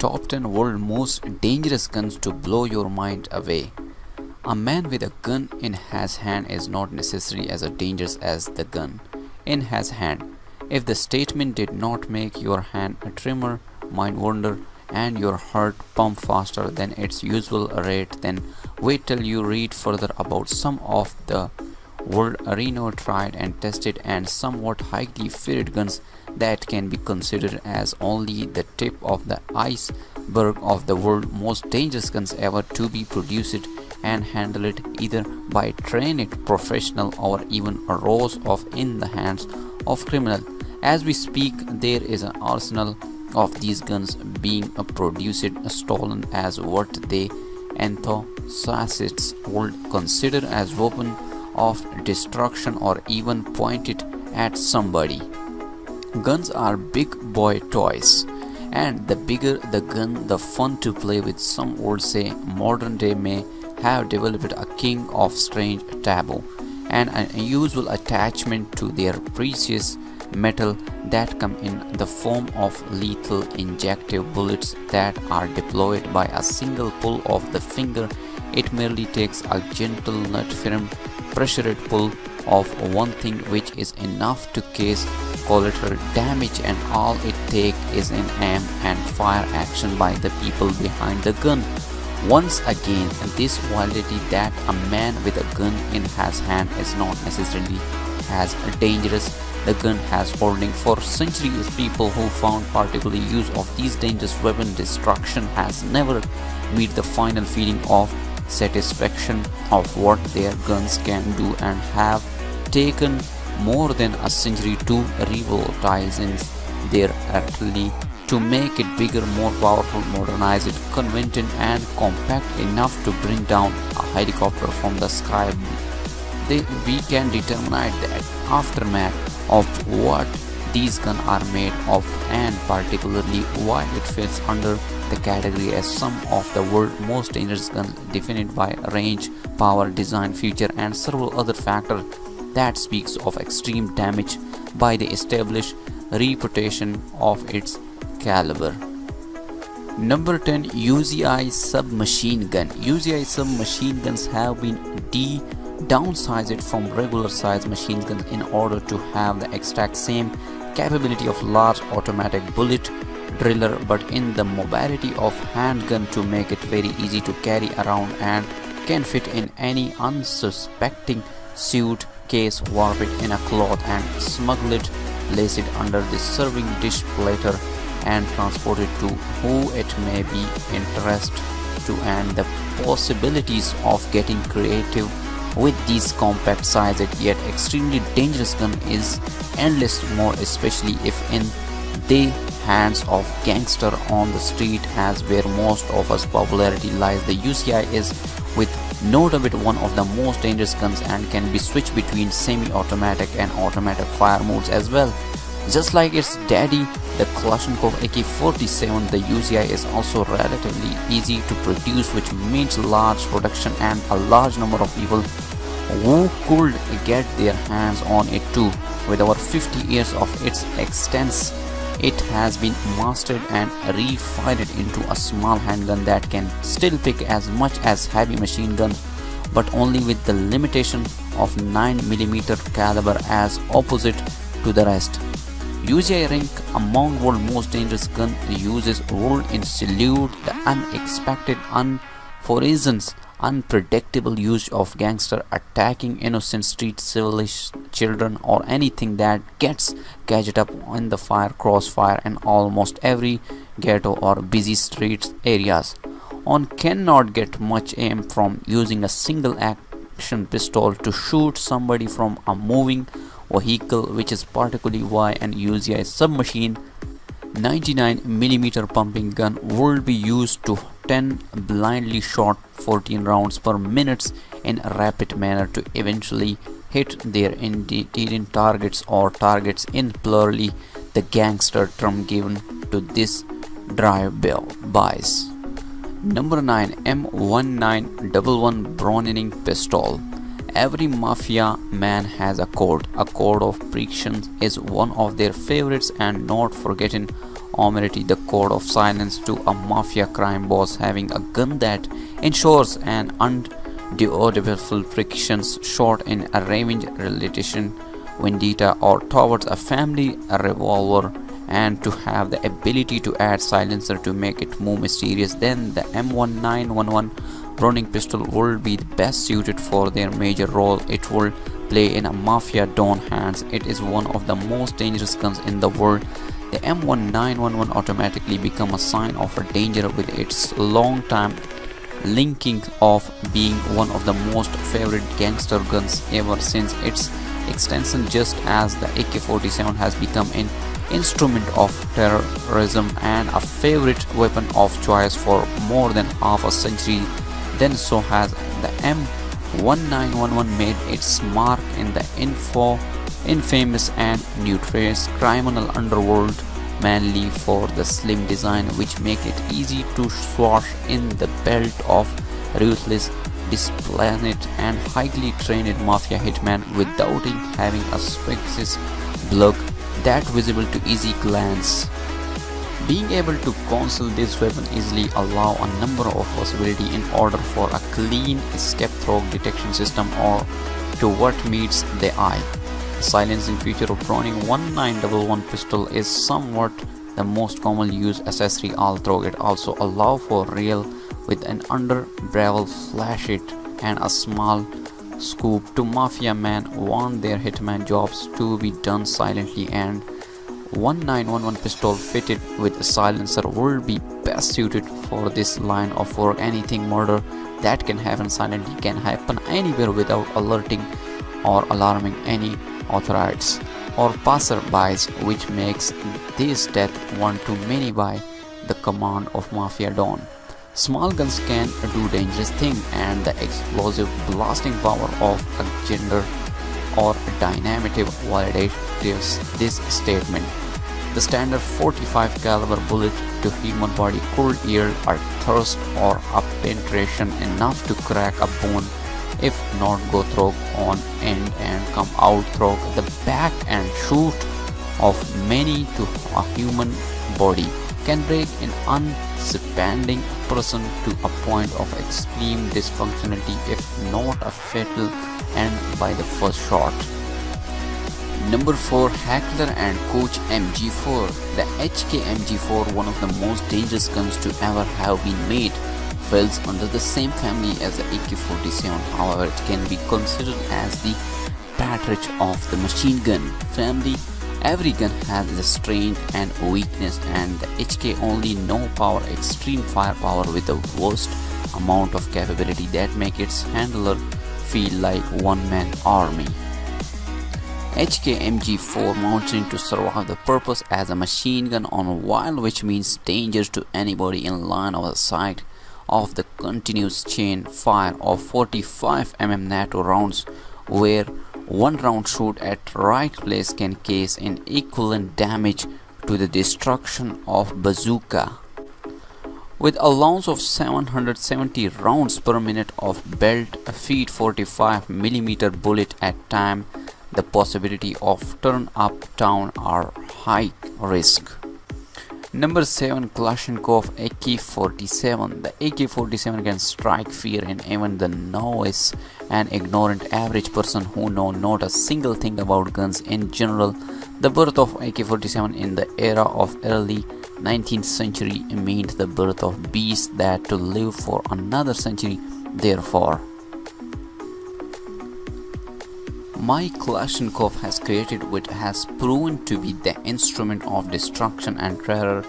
top 10 world most dangerous guns to blow your mind away. A man with a gun in his hand is not necessarily as dangerous as the gun in his hand. If the statement did not make your hand a tremor, mind wander, and your heart pump faster than its usual rate, then wait till you read further about some of the world renowned, tried and tested, and somewhat highly feared guns that can be considered as only the tip of the iceberg of the world's most dangerous guns ever to be produced and handled either by trained professional or even rose of in the hands of criminal. As we speak, there is an arsenal of these guns being produced, stolen as what they enthusiasts would consider as weapon of destruction or even pointed at somebody. Guns are big boy toys, and the bigger the gun, the fun to play with. Some would say modern day may have developed a king of strange taboo and an unusual attachment to their precious metal that come in the form of lethal injective bullets that are deployed by a single pull of the finger. It merely takes a gentle nut firm pressured pull of one thing, which is enough to cause collateral damage, and all it takes is an aim and fire action by the people behind the gun. Once again, this validity that a man with a gun in his hand is not necessarily as dangerous. The gun has holding for centuries. People who found particularly use of these dangerous weapon destruction has never met the final feeling of satisfaction of what their guns can do, and have taken more than a century to revitalize their artillery to make it bigger, more powerful, modernize it, convenient and compact enough to bring down a helicopter from the sky. We can determine that aftermath of what these guns are made of, and particularly why it fits under the category as some of the world's most dangerous guns, defined by range, power, design, feature, and several other factors that speaks of extreme damage by the established reputation of its caliber. Number 10. UZI submachine gun. UZI submachine guns have been downsized from regular size machine guns in order to have the exact same capability of large automatic bullet driller, but in the mobility of handgun to make it very easy to carry around and can fit in any unsuspecting suitcase, warp it in a cloth and smuggle it, place it under the serving dish platter and transport it to who it may be interest to. And the possibilities of getting creative with these compact sized yet extremely dangerous gun is endless, more especially if in the hands of gangster on the street, as where most of us popularity lies. The UCI is with no doubt one of the most dangerous guns and can be switched between semi-automatic and automatic fire modes as well. Just like its daddy, the Kalashnikov AK-47, the UCI is also relatively easy to produce, which means large production and a large number of people who could get their hands on it too. With over 50 years of its existence, it has been mastered and refined into a small handgun that can still pick as much as heavy machine gun, but only with the limitation of 9mm caliber as opposite to the rest. UCI rank among world most dangerous gun uses would include the unexpected, unforeseen, unpredictable use of gangster attacking innocent street civilians, children, or anything that gets gadgeted up in the fire crossfire in almost every ghetto or busy street areas. One cannot get much aim from using a single action pistol to shoot somebody from a moving vehicle, which is particularly why an UCI submachine 99mm pumping gun would be used to 10 blindly shot 14 rounds per minute in a rapid manner to eventually hit their intended targets, or targets in plurally, the gangster term given to this drive-bys. Number 9. M1911 Browning pistol. Every mafia man has a code. A code of prediction is one of their favorites and not forgotten omerity, the code of silence, to a mafia crime boss having a gun that ensures an undeniable precision shot in a revenge relation vendetta or towards a family revolver, and to have the ability to add silencer to make it more mysterious, then the M1911 Browning pistol would be the best suited for their major role it will play in a mafia don hands. It is one of the most dangerous guns in the world. The M1911 automatically become a sign of a danger with its long time linking of being one of the most favorite gangster guns ever since its extension, just as the AK-47 has become an instrument of terrorism and a favorite weapon of choice for more than half a century. Then so has the M1911 made its mark in the infamous and notorious criminal underworld, mainly for the slim design which make it easy to swash in the belt of ruthless, disciplined and highly trained mafia hitman without having a suspicious block that visible to easy glance. Being able to conceal this weapon easily allow a number of possibilities in order for a clean escape through detection system or to what meets the eye. The silencing feature of Browning 1911 pistol is somewhat the most commonly used accessory, although it also allows for real with an under barrel flashlight and a small scope to mafia men want their hitman jobs to be done silently, and 1911 pistol fitted with a silencer would be best suited for this line of work. Anything murder that can happen silently can happen anywhere without alerting or alarming any authorities or passerbys, which makes this death one too many by the command of mafia don. Small guns can do dangerous things, and the explosive blasting power of a gender or dynamic validates this statement. The standard 45 caliber bullet to human body could yield a thrust or a penetration enough to crack a bone, if not go through on end and come out through the back and shoot of many to a human body, can break an unsuspecting person to a point of extreme dysfunctionality if not a fatal end by the first shot. Number 4. Heckler & Koch MG4. The HK MG4, one of the most dangerous guns to ever have been made, falls under the same family as the AK-47. However, it can be considered as the patriarch of the machine gun family. Every gun has a strength and weakness, and the HK only no power extreme firepower with the worst amount of capability that make its handler feel like one-man army. HK MG4 mounted to serve the purpose as a machine gun on wheel, which means danger to anybody in line of sight of the continuous chain fire of 45 NATO rounds, where one round shot at right place can cause an equivalent damage to the destruction of bazooka. With allowance of 770 rounds per minute of belt feed 45mm bullet at time, the possibility of turn up down are high risk. Number 7. Kalashnikov AK-47. The AK-47 can strike fear in even the novice and ignorant average person who know not a single thing about guns in general. The birth of AK-47 in the era of early 19th century meant the birth of beasts that to live for another century. Therefore, my Kalashnikov has created what has proven to be the instrument of destruction and terror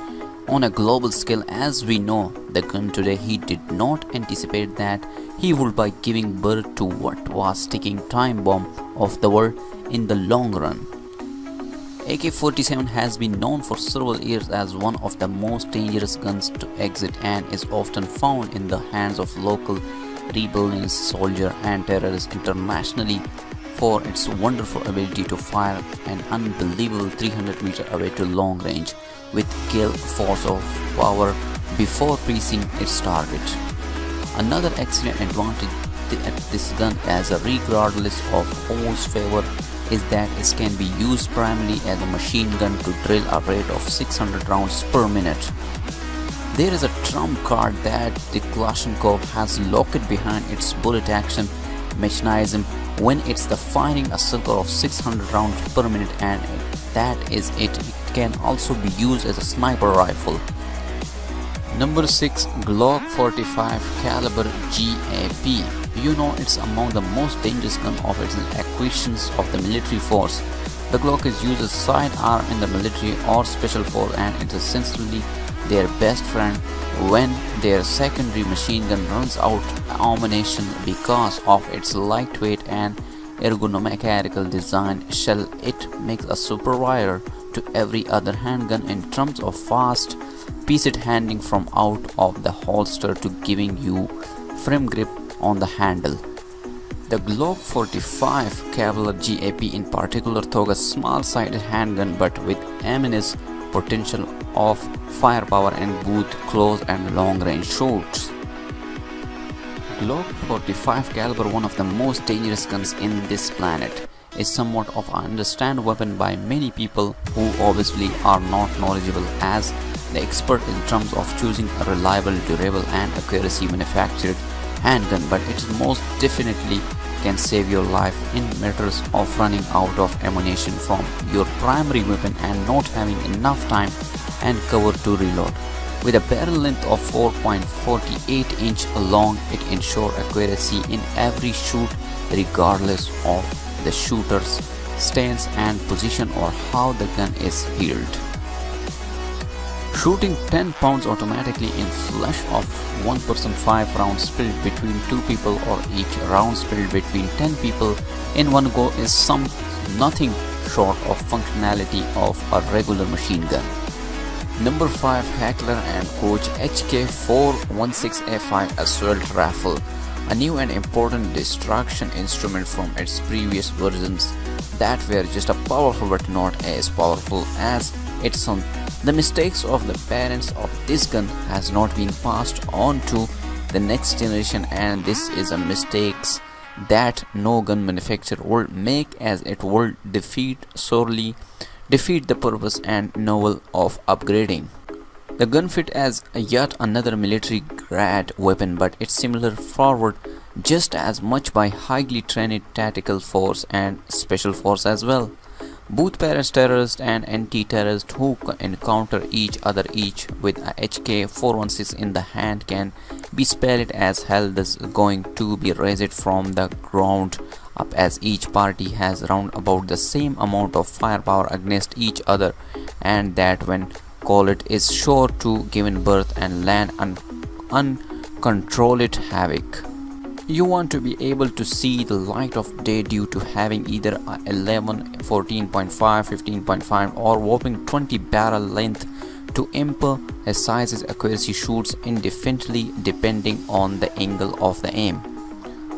on a global scale. As we know, the gun today, he did not anticipate that he would by giving birth to what was ticking time bomb of the world in the long run. AK-47 has been known for several years as one of the most dangerous guns to exist, and is often found in the hands of local rebellions, soldiers and terrorists internationally for its wonderful ability to fire an unbelievable 300 meters away to long range with kill force of power before reaching its target. Another excellent advantage at this gun is regardless of whose favor is that it can be used primarily as a machine gun to drill a rate of 600 rounds per minute. There is a trump card that the Kalashnikov has locked behind its bullet action mechanism when it's the firing a circle of 600 rounds per minute, and that is it. It can also be used as a sniper rifle. Number 6. Glock 45 caliber GAP. You know, it's among the most dangerous gun of its acquisitions of the military force. The Glock is used as sidearm in the military or special force, and it is essentially their best friend when their secondary machine gun runs out of ammunition. Because of its lightweight and ergonomical design, shell it makes a superior to every other handgun in terms of fast piece handling from out of the holster to giving you firm grip on the handle. The Glock 45 caliber GAP in particular, though a small-sided handgun but with immense potential of firepower in both close and long-range shoots. Glock 45 caliber, one of the most dangerous guns in this planet, is somewhat of an understand weapon by many people who obviously are not knowledgeable as the expert in terms of choosing a reliable, durable and accuracy manufactured handgun, but it most definitely can save your life in matters of running out of ammunition from your primary weapon and not having enough time and cover to reload. With a barrel length of 4.48 inch long, it ensures accuracy in every shoot regardless of the shooter's stance and position or how the gun is held. Shooting 10 pounds automatically in flash of one person, 5 rounds split between 2 people or each round split between 10 people in one go is nothing short of functionality of a regular machine gun. Number 5. Heckler & Koch HK416A5 Assault Rifle, a new and important distraction instrument from its previous versions that were just as powerful but not as powerful as its own. The mistakes of the parents of this gun has not been passed on to the next generation, and this is a mistakes that no gun manufacturer would make, as it would sorely defeat the purpose and novel of upgrading. The gun fit as yet another military grade weapon, but it's similar forward just as much by highly trained tactical force and special force as well. Both terrorists and anti-terrorists who encounter each other each with a HK416 in the hand can be spelled as hell. This is going to be raised from the ground up, as each party has round about the same amount of firepower against each other, and that when called is sure to give birth and land uncontrolled havoc. You want to be able to see the light of day due to having either a 11, 14.5, 15.5 or whopping 20 barrel length to emphasize accuracy shoots indifferently depending on the angle of the aim.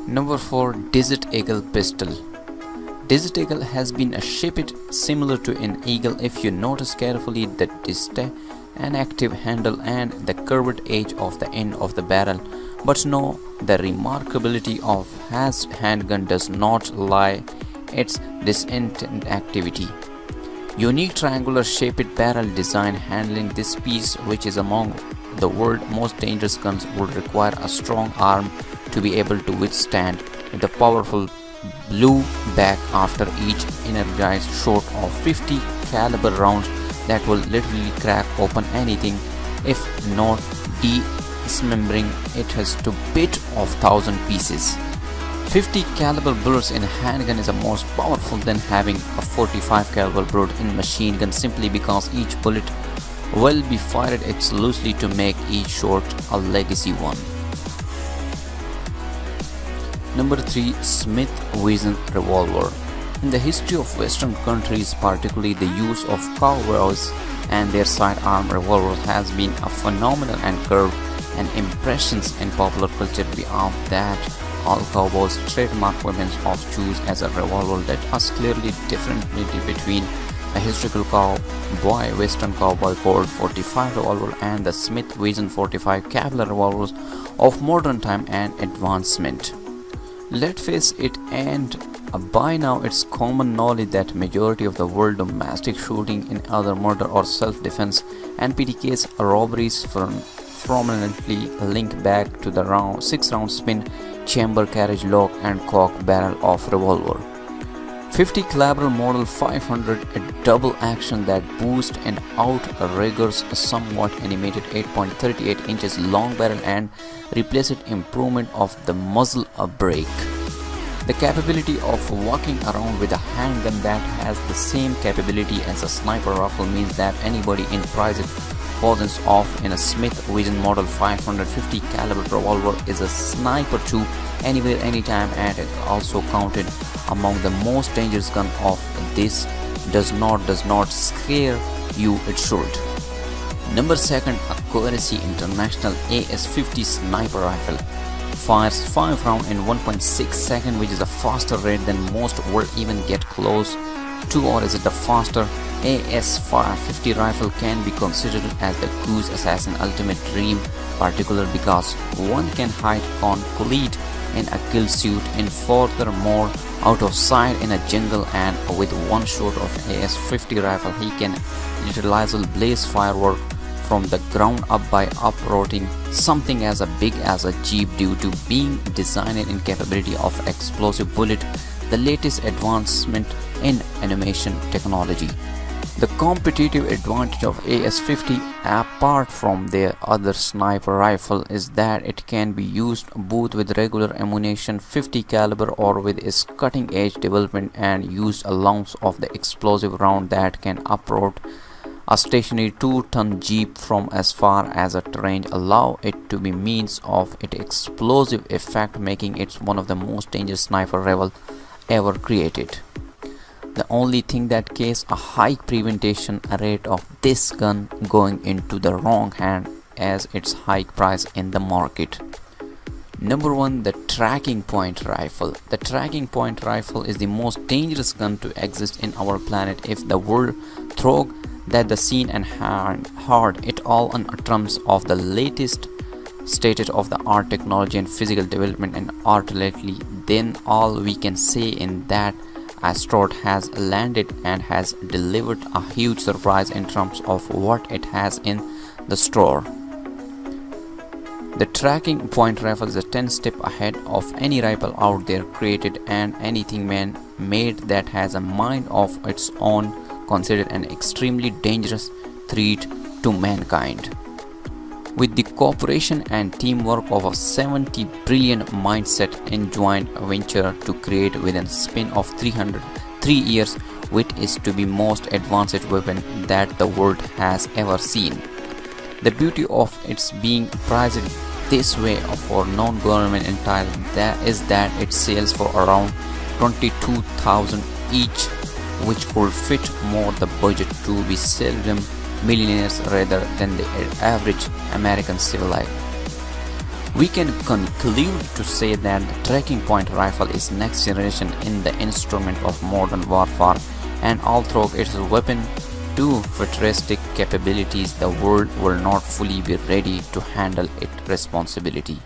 Number 4. Desert Eagle Pistol. Desert Eagle has been shaped similar to an eagle if you notice carefully the an active handle and the curved edge of the end of the barrel. But no, the remarkability of has handgun does not lie its distinct activity. Unique triangular shaped barrel design handling this piece, which is among the world's most dangerous guns, would require a strong arm to be able to withstand the powerful blow back after each energized shot of 50 caliber rounds that will literally crack open anything, if not dismembering it has to bit of 1,000 pieces. 50 caliber bullets in a handgun is more powerful than having a 45 caliber bullet in machine gun, simply because each bullet will be fired exclusively to make each shot a legacy one. Number 3. Smith & Wesson Revolver. In the history of Western countries, particularly the use of cowboys and their sidearm revolvers has been a phenomenon and curved and impressions in popular culture. Beyond that, all cowboys trademark weapons of choose as a revolver that is clearly differently between a historical cowboy Western cowboy Colt 45 revolver and the Smith & Wesson 45 caliber revolvers of modern time and advancement. Let's face it, and By now, it's common knowledge that majority of the world domestic shooting in other murder or self-defense and PTK's robberies prominently link back to the 6-round spin chamber carriage lock and cock barrel of revolver. 50 caliber model 500, a double action that boosts and outriggers a somewhat animated 8.38 inches long barrel and replaces improvement of the muzzle brake. The capability of walking around with a handgun that has the same capability as a sniper rifle means that anybody in private positions off in a Smith & Wesson model 550 caliber revolver is a sniper too, anywhere, anytime, and is also counted among the most dangerous gun of this. Does not scare you, it should. Number 2, Accuracy International AS-50 sniper rifle fires 5 rounds in 1.6 seconds, which is a faster rate than most will even get close to, or is it the faster? AS-50 rifle can be considered as the goose assassin ultimate dream, particularly because one can hide complete in a kill suit and furthermore out of sight in a jungle, and with one shot of AS-50 rifle he can literally blaze firework from the ground up by uprooting something as big as a jeep due to being designed in capability of explosive bullet, the latest advancement in animation technology. The competitive advantage of AS-50 apart from their other sniper rifle is that it can be used both with regular ammunition 50 caliber or with its cutting edge development and used along of the explosive round that can uproot a stationary 2-ton jeep from as far as a range, allow it to be means of its explosive effect, making it one of the most dangerous sniper rifle ever created. The only thing that case a high prevention rate of this gun going into the wrong hand as its high price in the market. Number 1, the tracking point rifle. The tracking point rifle is the most dangerous gun to exist in our planet if the world throw that the scene and hard it all on terms of the latest state of the art technology and physical development and artillery, then all we can say in that asteroid has landed and has delivered a huge surprise in terms of what it has in the store. The tracking point rifle is a 10 step ahead of any rifle out there created and anything man made that has a mind of its own, considered an extremely dangerous threat to mankind. With the cooperation and teamwork of a 70 brilliant mindset in joint venture to create within a span of 303 years, which is to be most advanced weapon that the world has ever seen. The beauty of its being priced this way for non-government entire is that it sells for around 22,000 each, which could fit more the budget to be seldom millionaires rather than the average American civilian. We can conclude to say that the tracking point rifle is next generation in the instrument of modern warfare, and although its weapon to futuristic capabilities, the world will not fully be ready to handle its responsibility.